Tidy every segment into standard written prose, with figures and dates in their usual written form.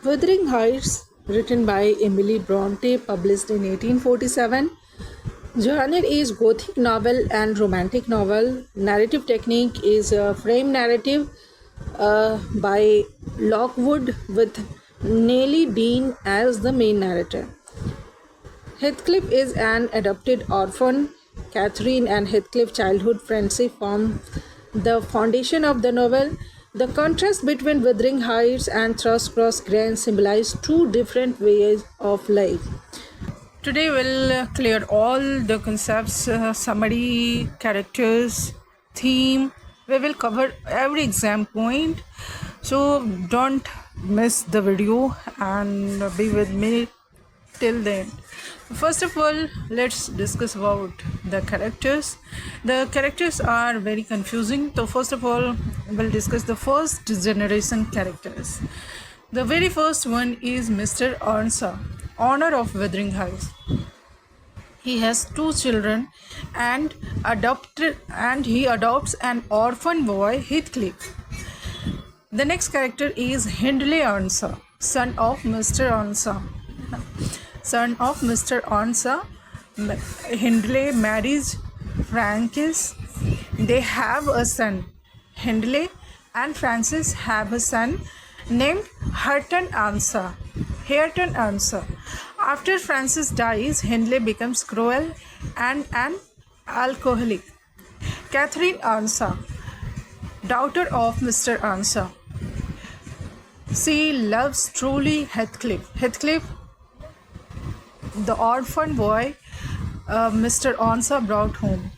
Wuthering Heights, written by Emily Bronte, published in 1847. Genre is gothic novel and romantic novel. Narrative technique is a frame narrative by Lockwood with Nellie Dean as the main narrator. Heathcliff is an adopted orphan. Catherine and Heathcliff's childhood friendship form the foundation of the novel. The contrast between Wuthering Heights and Thrushcross Grange symbolize two different ways of life. Today we'll clear all the concepts, summary, characters, theme. We will cover every exam point. So don't miss the video and be with me till then. First of all, let's discuss about the characters. The characters are very confusing. So first of all, we'll discuss the first generation characters. The very first one is Mr. Earnshaw, owner of Wuthering Heights. He has two children and he adopts an orphan boy, Heathcliff. The next character is Hindley Earnshaw, son of Mr. Earnshaw. Son of Mr. Earnshaw, Hindley marries Frances. They have a son. Hindley and Frances have a son named Hareton Earnshaw. Hareton Earnshaw. After Frances dies, Hindley becomes cruel and an alcoholic. Catherine Earnshaw, daughter of Mr. Earnshaw. She loves truly Heathcliff. Heathcliff, the orphan boy Mr. Earnshaw brought home.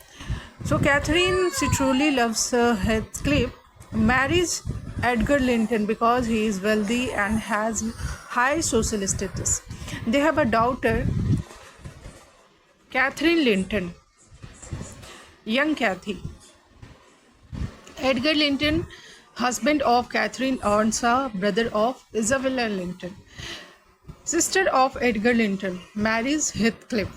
So Catherine, she truly loves Heathcliff, marries Edgar Linton because he is wealthy and has high social status. They have a daughter, Catherine Linton, young Cathy. Edgar Linton, husband of Catherine Earnshaw, brother of Isabella Linton. Sister of Edgar Linton, marries Heathcliff.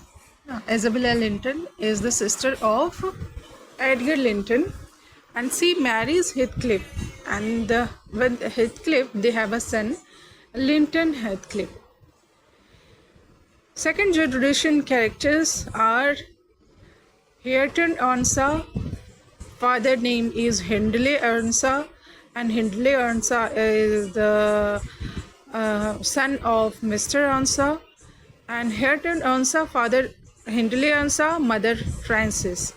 Isabella Linton is the sister of Edgar Linton and she marries Heathcliff. And with Heathcliff, they have a son, Linton Heathcliff. Second generation characters are Hareton Earnshaw, father name is Hindley Earnshaw, and Hindley Earnshaw is the son of Mr. Earnshaw, and Hareton Earnshaw, father Hindley Earnshaw, mother Frances.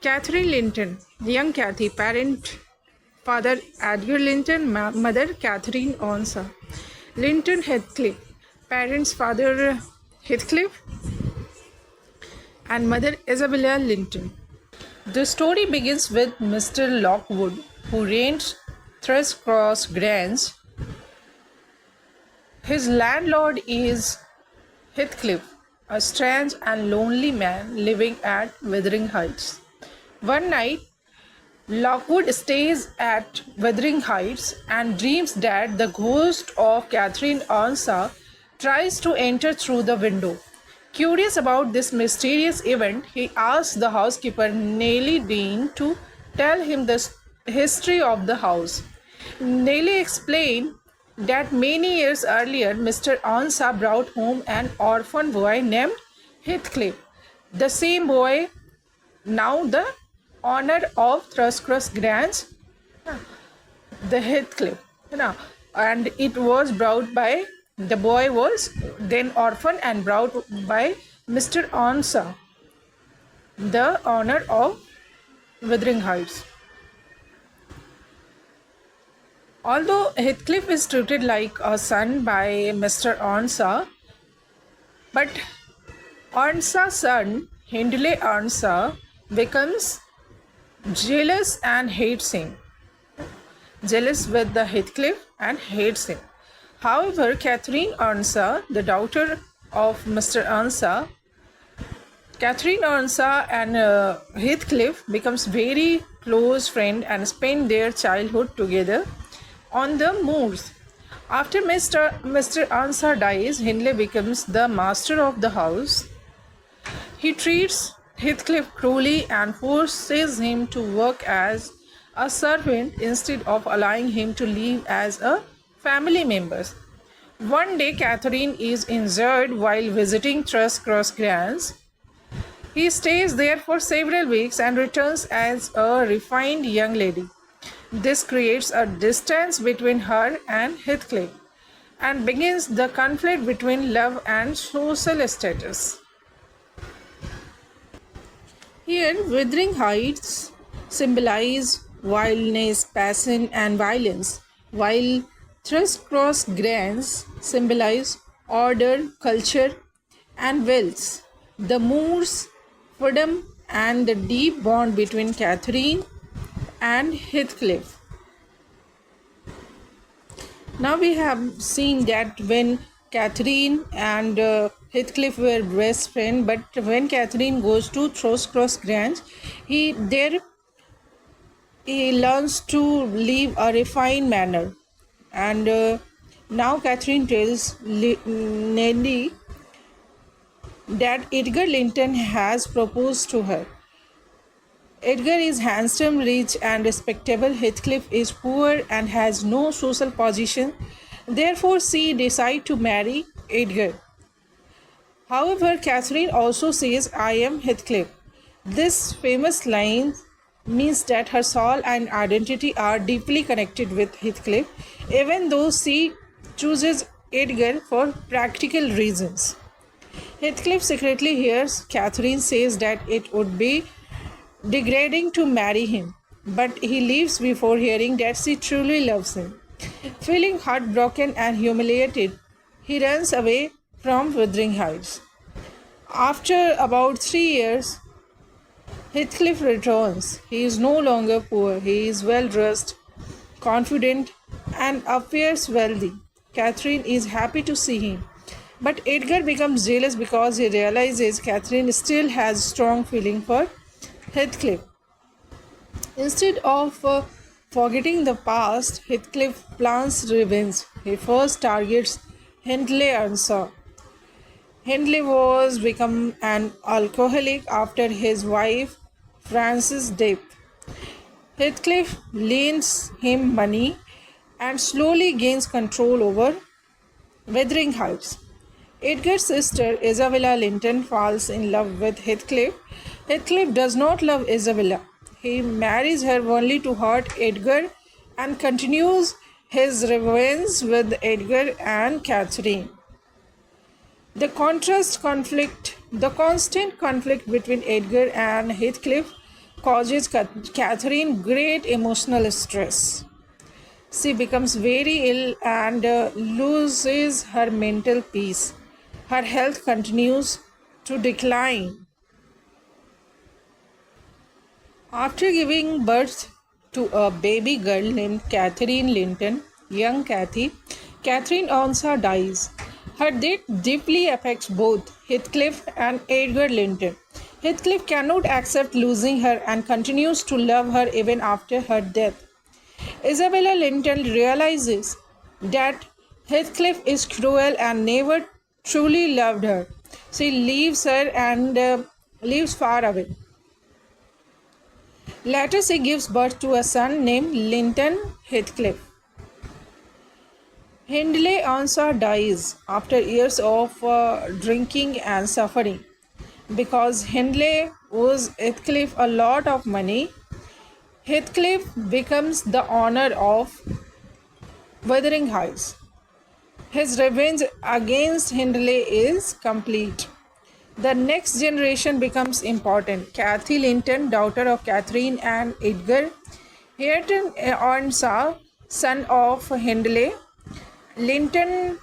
Catherine Linton, young Cathy, parent father Edgar Linton, mother Catherine Earnshaw. Linton Heathcliff, parents father Heathcliff and mother Isabella Linton. The story begins with Mr. Lockwood, who rents Thrushcross Grange. His landlord is Heathcliff, a strange and lonely man living at Wuthering Heights. One night, Lockwood stays at Wuthering Heights and dreams that the ghost of Catherine Earnshaw tries to enter through the window. Curious about this mysterious event, he asks the housekeeper Nellie Dean to tell him the history of the house. Nellie explained that many years earlier, Mr. Earnshaw brought home an orphan boy named Heathcliff. The same boy, now the owner of Thrushcross Grange, the Heathcliff. And it was brought by, the boy was then orphan and brought by Mr. Earnshaw, the owner of Wuthering Heights. Although Heathcliff is treated like a son by Mr. Earnshaw, but Earnshaw's son, Hindley Earnshaw, becomes jealous and hates him. Jealous with the Heathcliff and hates him. However, Catherine Earnshaw, the daughter of Mr. Earnshaw, Catherine Earnshaw and Heathcliff becomes very close friend and spend their childhood together on the moors. After Mr. Earnshaw dies, Hindley becomes the master of the house. He treats Heathcliff cruelly and forces him to work as a servant instead of allowing him to live as a family member. One day, Catherine is injured while visiting Thrush Grange. He stays there for several weeks and returns as a refined young lady. This creates a distance between her and Heathcliff and begins the conflict between love and social status. Here, Wuthering Heights symbolize wildness, passion, and violence, while Thrush Grange symbolize order, culture, and wealth. The moors, freedom, and the deep bond between Catherine and Heathcliff. Now we have seen that when Catherine and Heathcliff were best friends, but when Catherine goes to Thrush Grange, he learns to live a refined manner, and now Catherine tells Nellie that Edgar Linton has proposed to her. Edgar is handsome, rich, and respectable. Heathcliff is poor and has no social position. Therefore, she decides to marry Edgar. However, Catherine also says, "I am Heathcliff." This famous line means that her soul and identity are deeply connected with Heathcliff, even though she chooses Edgar for practical reasons. Heathcliff secretly hears Catherine says that it would be degrading to marry him, but he leaves before hearing that she truly loves him. Feeling heartbroken and humiliated, he runs away from Wuthering Heights. After about 3 years, Heathcliff returns. He is no longer poor. He is well dressed, confident, and appears wealthy. Catherine is happy to see him. But Edgar becomes jealous because he realizes Catherine still has strong feeling for Heathcliff. Instead of forgetting the past, Heathcliff plans revenge. He first targets Hindley Earnshaw. Hindley was become an alcoholic after his wife Frances' death. Heathcliff lends him money and slowly gains control over Wuthering Heights. Edgar's sister Isabella Linton falls in love with Heathcliff. Heathcliff does not love Isabella. He marries her only to hurt Edgar and continues his revenge with Edgar and Catherine. The constant conflict between Edgar and Heathcliff causes Catherine great emotional stress. She becomes very ill and loses her mental peace. Her health continues to decline. After giving birth to a baby girl named Catherine Linton, young Cathy, Catherine Earnshaw dies. Her death deeply affects both Heathcliff and Edgar Linton. Heathcliff cannot accept losing her and continues to love her even after her death. Isabella Linton realizes that Heathcliff is cruel and never truly loved her. She leaves her and lives far away. Later, she gives birth to a son named Linton Heathcliff. Hindley Earnshaw dies after years of drinking and suffering. Because Hindley owes Heathcliff a lot of money, Heathcliff becomes the owner of Wuthering Heights. His revenge against Hindley is complete. The next generation becomes important. Cathy Linton, daughter of Catherine and Edgar. Hareton Earnshaw, son of Hindley. Linton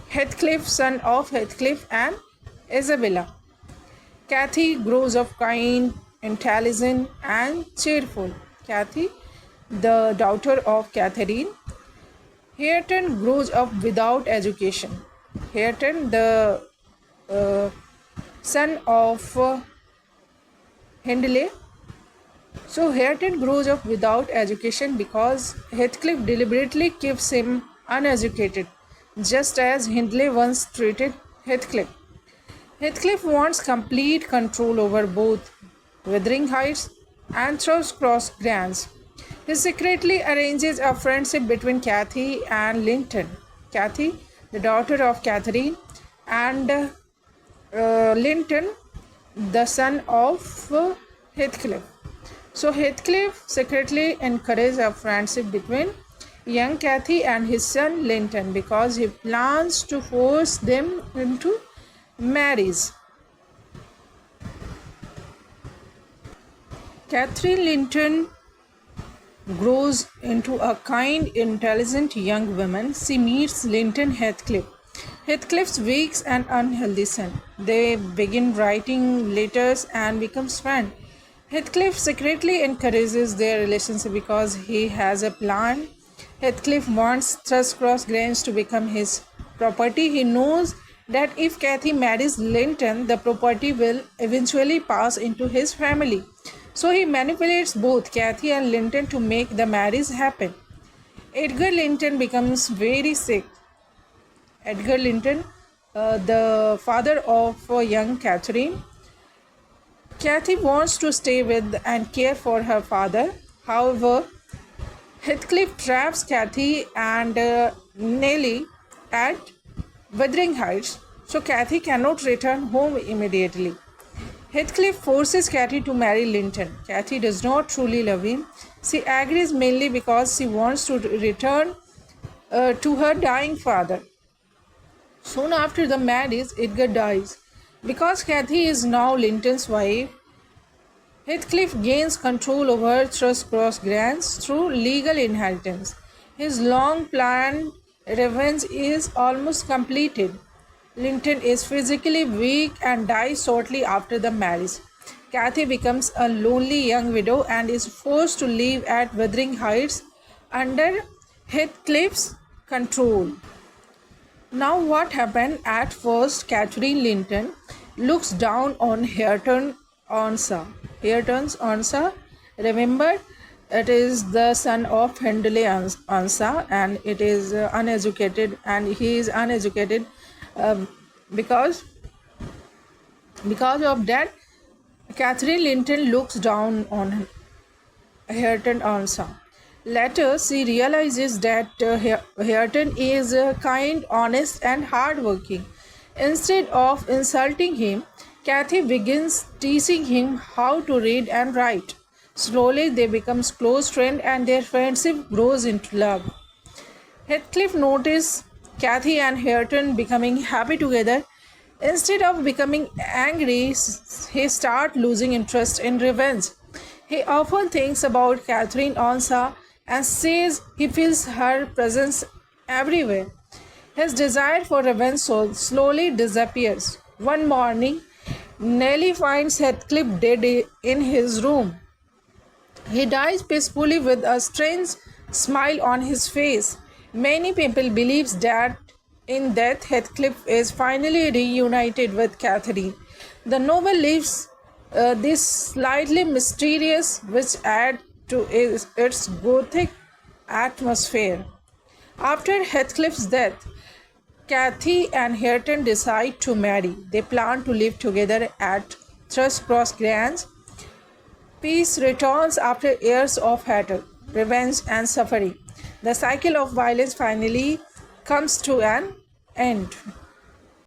Heathcliff, son of Heathcliff and Isabella. Cathy grows up kind, intelligent, and cheerful. Cathy, the daughter of Catherine. Hareton grows up without education. Hareton, the son of Hindley. So Hareton grows up without education because Heathcliff deliberately keeps him uneducated, just as Hindley once treated Heathcliff. Heathcliff wants complete control over both Wuthering Heights and Thrush Grange. He secretly arranges a friendship between Cathy and Linton. Cathy, the daughter of Catherine, and Linton, the son of Heathcliff. So Heathcliff secretly encouraged a friendship between young Cathy and his son Linton because he plans to force them into marriage. Catherine Linton grows into a kind, intelligent young woman. She meets Linton Heathcliff, Heathcliff's weak and unhealthy son. They begin writing letters and becomes friends. Heathcliff secretly encourages their relationship because he has a plan. Heathcliff wants Thrushcross Grange to become his property. He knows that if Cathy marries Linton, the property will eventually pass into his family. So he manipulates both Cathy and Linton to make the marriage happen. Edgar Linton becomes very sick. Edgar Linton, the father of young Catherine. Cathy wants to stay with and care for her father. However, Heathcliff traps Cathy and Nellie at Wuthering Heights, so Cathy cannot return home immediately. Heathcliff forces Cathy to marry Linton. Cathy does not truly love him. She agrees mainly because she wants to return to her dying father. Soon after the marriage, Edgar dies. Because Cathy is now Linton's wife, Heathcliff gains control over Thrushcross Grange through legal inheritance. His long-planned revenge is almost completed. Linton is physically weak and dies shortly after the marriage. Cathy becomes a lonely young widow and is forced to live at Wuthering Heights under Heathcliff's control. Now what happened? At first, Catherine Linton looks down on Hareton Earnshaw. Hareton Earnshaw, remember, it is the son of Hindley Earnshaw, and it is uneducated, and he is uneducated because of that. Catherine Linton looks down on Hareton Earnshaw. Later, she realizes that Hareton is kind, honest, and hardworking. Instead of insulting him, Cathy begins teaching him how to read and write. Slowly, they become close friends and their friendship grows into love. Heathcliff notices Cathy and Hareton becoming happy together. Instead of becoming angry, he starts losing interest in revenge. He often thinks about Catherine Earnshaw and says he feels her presence everywhere. His desire for revenge slowly disappears. One morning, Nellie finds Heathcliff dead in his room. He dies peacefully with a strange smile on his face. Many people believe that in death, Heathcliff is finally reunited with Catherine. The novel leaves this slightly mysterious, which adds to its gothic atmosphere. After Heathcliff's death, Cathy and Hareton decide to marry. They plan to live together at Thrushcross Grange. Peace returns after years of hatred, revenge, and suffering. The cycle of violence finally comes to an end.